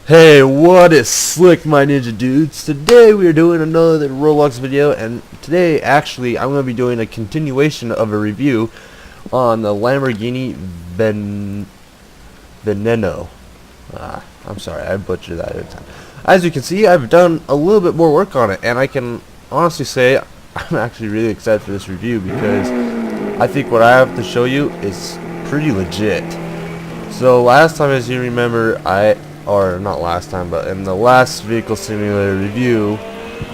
Hey, what is slick, my ninja dudes? Today we are doing another Roblox video, and today actually I'm going to be doing a continuation of a review on the Lamborghini Veneno. I'm sorry, I butchered that every time. As you can see, I've done a little bit more work on it, and I can honestly say I'm actually really excited for this review because I think what I have to show you is pretty legit. So last time, as you remember, or not last time, but in the last vehicle simulator review,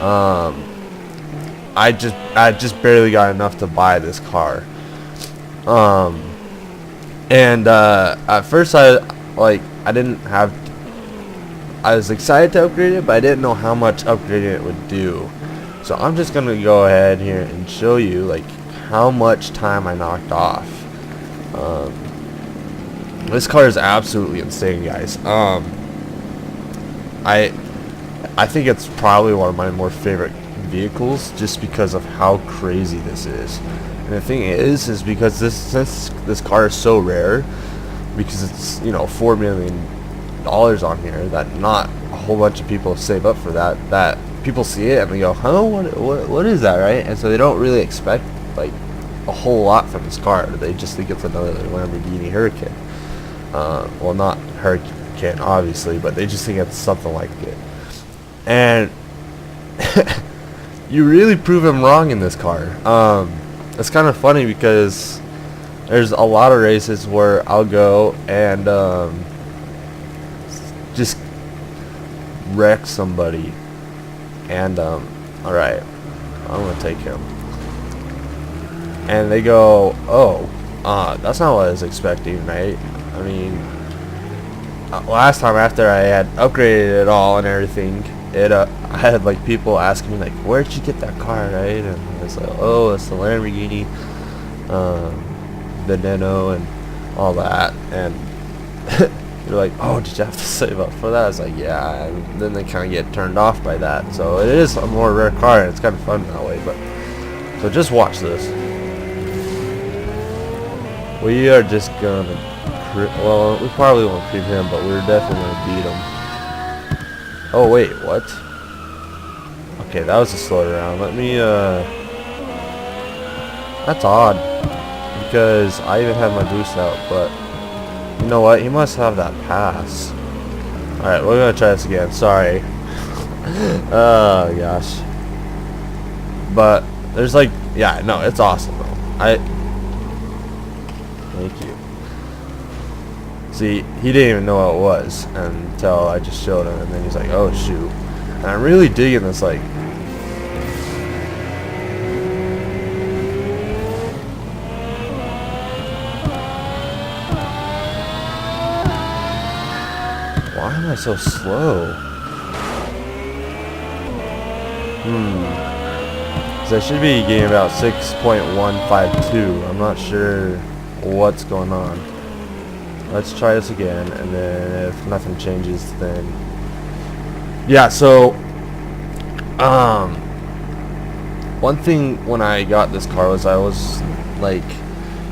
I just barely got enough to buy this car. At first I was excited to upgrade it, but I didn't know how much upgrading it would do. So I'm just gonna go ahead here and show you like how much time I knocked off. This car is absolutely insane, guys. I think it's probably one of my more favorite vehicles just because of how crazy this is. And the thing is because since this car is so rare, because it's, you know, $4 million on here, that not a whole bunch of people save up for that people see it and they go, huh, what is that, right? And so they don't really expect like a whole lot from this car. They just think it's another Lamborghini Hurricane. Well, not Hurricane obviously, but they just think it's something like it. And you really prove them wrong in this car. It's kind of funny because there's a lot of races where I'll go and just wreck somebody, and alright, I'm gonna take him, and they go, oh, that's not what I was expecting, right? I mean, last time after I had upgraded it all and everything, I had like people asking me like, where'd you get that car, right? And I was like, oh, it's the Lamborghini Veneno and all that. And they're like, oh, did you have to save up for that? I was like, yeah. And then they kind of get turned off by that. So it is a more rare car, and it's kind of fun that way. But so just watch this. We are just gonna, well, we probably won't creep him, but we're definitely gonna beat him. Oh wait, what? Okay, that was a slow round. Let me, that's odd, because I even have my boost out, but you know what? He must have that pass. Alright, we're gonna try this again. Sorry. Oh gosh. But there's like, yeah, no, it's awesome though. Thank you. See, he didn't even know what it was until I just showed him, and then he's like, oh shoot. And I'm really digging this, like, why am I so slow? So I should be getting about 6.152. I'm not sure what's going on. Let's try this again, and then if nothing changes, then yeah. So one thing when I got this car was I was like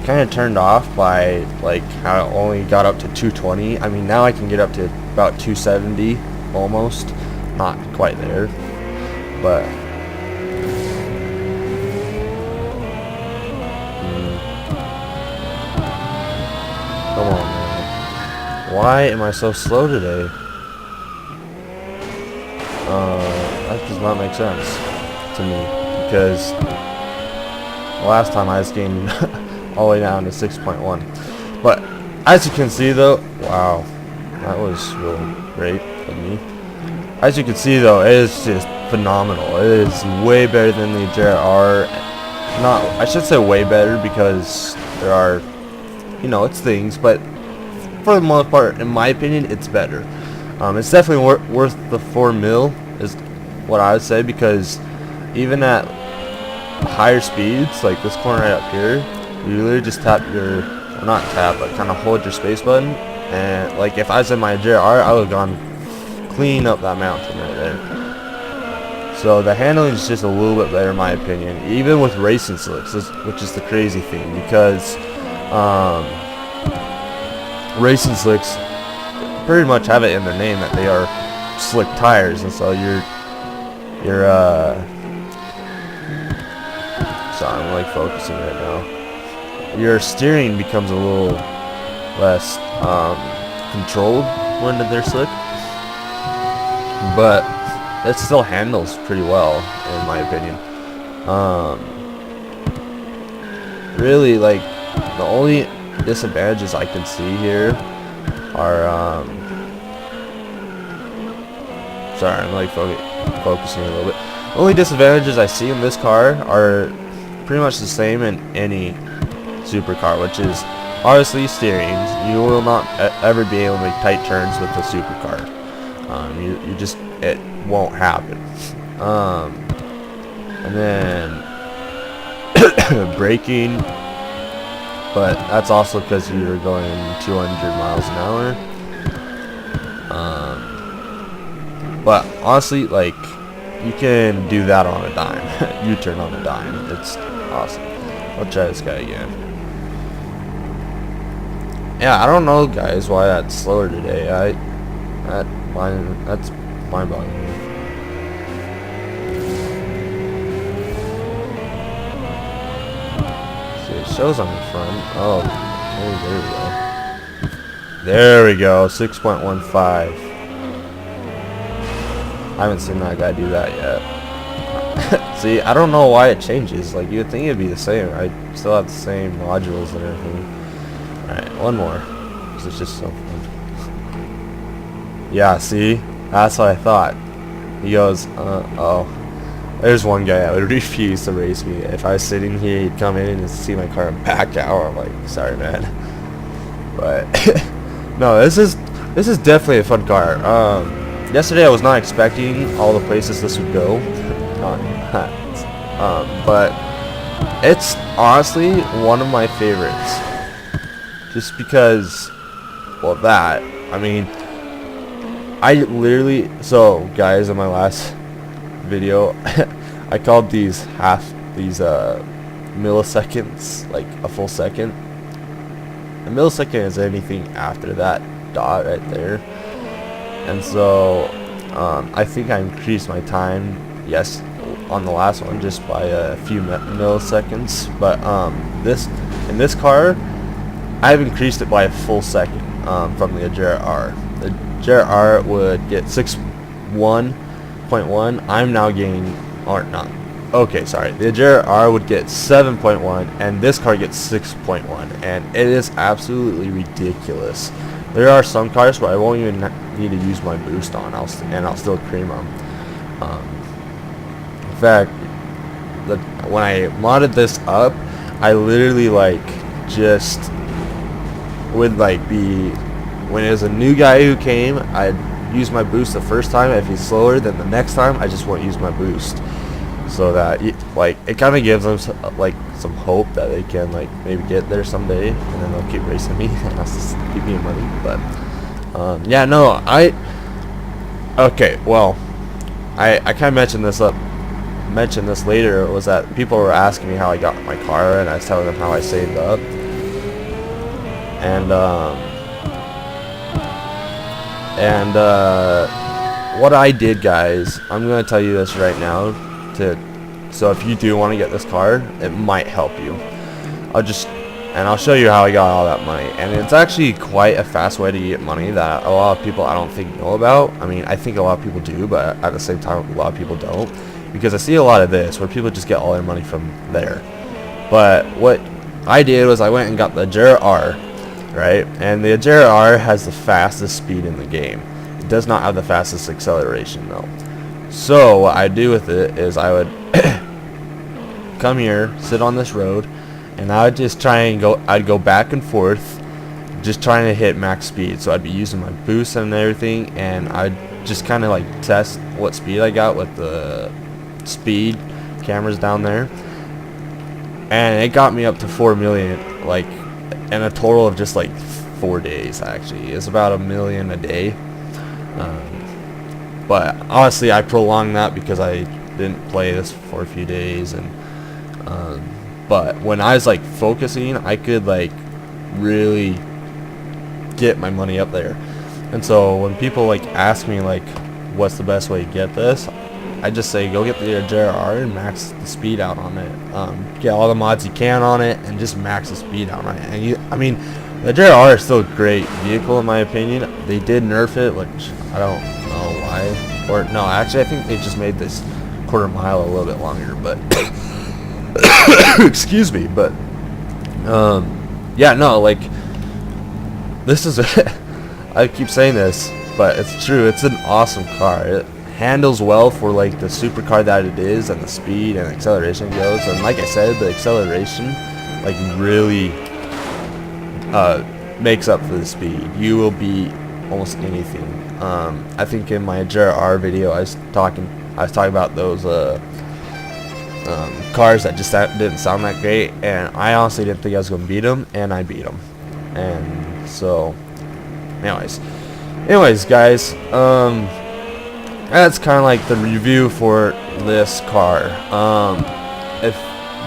kind of turned off by like how it only got up to 220. I mean, now I can get up to about 270 almost, not quite there, but come on, man. Why am I so slow today? That does not make sense to me, because last time I was getting all the way down to 6.1. But as you can see though, wow, that was really great of me. As you can see though, it is just phenomenal. It is way better than the JR. Not, I should say way better, because there are, you know, it's things, but for the most part, in my opinion, it's better. It's definitely worth the $4 mil, is what I would say, because even at higher speeds, like this corner right up here, you literally just tap your, well, not tap, but kind of hold your space button, and like if I was in my JR, I would have gone clean up that mountain right there. So the handling is just a little bit better in my opinion, even with racing slicks, which is the crazy thing, because racing slicks pretty much have it in their name that they are slick tires, and so your sorry, I'm like focusing right now. Your steering becomes a little less controlled when they're slick, but it still handles pretty well in my opinion. Really, like, the only disadvantages I can see here are sorry, I'm like focusing a little bit. The only disadvantages I see in this car are pretty much the same in any supercar, which is obviously steering. You will not ever be able to make tight turns with the supercar. You just, it won't happen. And then braking, but that's also because you're going 200 miles an hour. But honestly, like, you can do that on a dime. U-turn on a dime. It's awesome. I'll try this guy again. Yeah, I don't know, guys, why that's slower today. That's mind-boggling. See, it shows on the front. Oh, there we go. There we go. 6.15. I haven't seen that guy do that yet. See, I don't know why it changes. Like, you'd think it'd be the same. I still have the same modules and everything. Alright, one more. This is just so fun. Yeah, see? That's what I thought. He goes, oh. There's one guy that would refuse to race me. If I was sitting here, he'd come in and see my car and back out. I'm like, sorry, man. But, no, this is definitely a fun car. Yesterday I was not expecting all the places this would go. But it's honestly one of my favorites. Just because, well, that, I mean, I literally, so guys, in my last video, I called these milliseconds, like a full second. A millisecond is anything after that dot right there. And so, I think I increased my time, yes, on the last one just by a few milliseconds. But in this car, I've increased it by a full second from the Ajera R. The Ajera R would get 6.1.1. I'm now getting, or not. Okay, sorry. The Ajera R would get 7.1, and this car gets 6.1, and it is absolutely ridiculous. There are some cars where I won't even need to use my boost on, I'll still cream them. In fact, when I modded this up, I literally just would be, when it was a new guy who came, I'd use my boost the first time. If he's slower, then the next time I just won't use my boost, so that it kind of gives them some hope that they can maybe get there someday, and then they'll keep racing me and I'll just keep me money. But yeah, no, okay, well, I kind of mentioned this later, was that people were asking me how I got my car, and I was telling them how I saved up. And what I did, guys, I'm gonna tell you this right now, so if you do want to get this car, it might help you. I'll show you how I got all that money, and it's actually quite a fast way to get money that a lot of people I don't think know about. I mean, I think a lot of people do, but at the same time, a lot of people don't, because I see a lot of this where people just get all their money from there. But what I did was I went and got the Ajera R, right? And the Ajera R has the fastest speed in the game. It does not have the fastest acceleration though. So what I do with it is I would come here, sit on this road, and I would just try and I'd go back and forth, just trying to hit max speed. So I'd be using my boost and everything, and I'd just kind of test what speed I got with the speed cameras down there, and it got me up to 4 million, in a total of just 4 days. Actually, it's about 1 million a day. But honestly, I prolonged that because I didn't play this for a few days, and but when I was focusing, I could really get my money up there. And so when people like ask me like what's the best way to get this, I just say go get the JRR and max the speed out on it. Get all the mods you can on it and just max the speed out on it. And I mean, the JRR is still a great vehicle in my opinion. They did nerf it, which I don't know why. Or no, actually I think they just made this quarter mile a little bit longer. But excuse me. But yeah, no, like this is I keep saying this, but it's true. It's an awesome car. It handles well for like the supercar that it is, and the speed and acceleration goes. And like I said, the acceleration like really makes up for the speed. You will beat almost anything. I think in my JR video I was talking about those cars that just didn't sound that great, and I honestly didn't think I was gonna beat them, and I beat them. And so anyways guys, that's kind of like the review for this car. If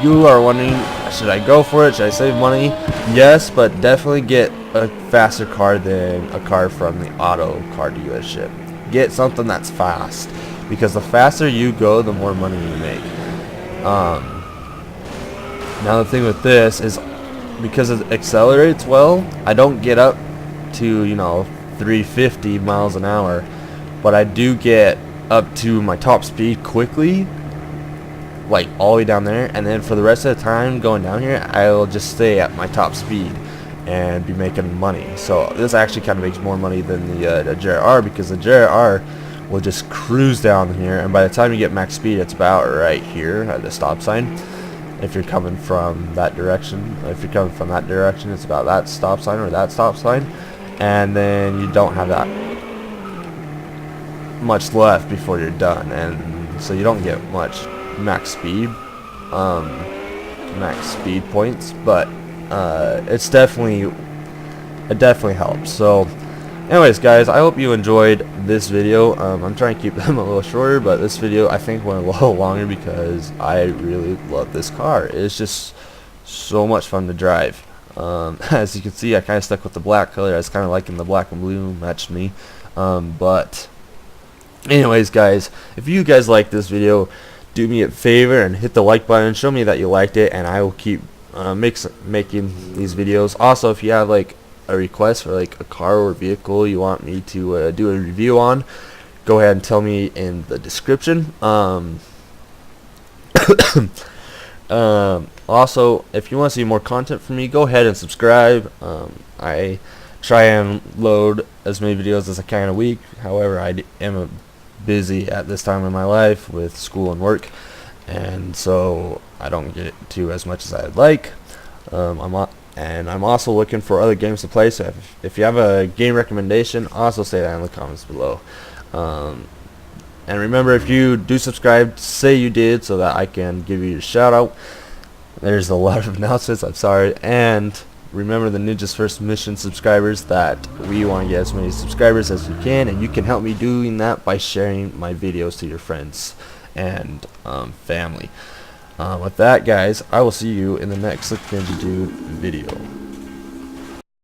you are wondering, should I go for it, should I save money? Yes, but definitely get a faster car than a car from the auto car dealership. Get something that's fast, because the faster you go, the more money you make. Now the thing with this is, because it accelerates well, I don't get up to 350 miles an hour, but I do get up to my top speed quickly, like all the way down there, and then for the rest of the time going down here, I'll just stay at my top speed and be making money. So this actually kind of makes more money than the JR, because the JR will just cruise down here, and by the time you get max speed, it's about right here at the stop sign. If you're coming from that direction, it's about that stop sign or that stop sign, and then you don't have that much left before you're done, and so you don't get much max speed points, but it definitely helps. So anyways guys, I hope you enjoyed this video. I'm trying to keep them a little shorter, but this video I think went a little longer because I really love this car. It's just so much fun to drive. As you can see, I kind of stuck with the black color. I was kind of liking the black and blue, matched me. But anyways guys, if you guys like this video, do me a favor and hit the like button, show me that you liked it, and I will keep making these videos. Also, if you have like a request for like a car or vehicle you want me to do a review on, go ahead and tell me in the description. Also, if you want to see more content from me, go ahead and subscribe. I try and load as many videos as I can a week. However, I am busy at this time in my life with school and work, and so I don't get to as much as I'd like. I'm also looking for other games to play, so if you have a game recommendation, also say that in the comments below. And remember, if you do subscribe, say you did so that I can give you a shout out. There's a lot of announcements, I'm sorry. And remember, the Ninja's First Mission subscribers, that we want to get as many subscribers as we can, and you can help me doing that by sharing my videos to your friends and family. With that guys, I will see you in the next Slick Ninja Dude video.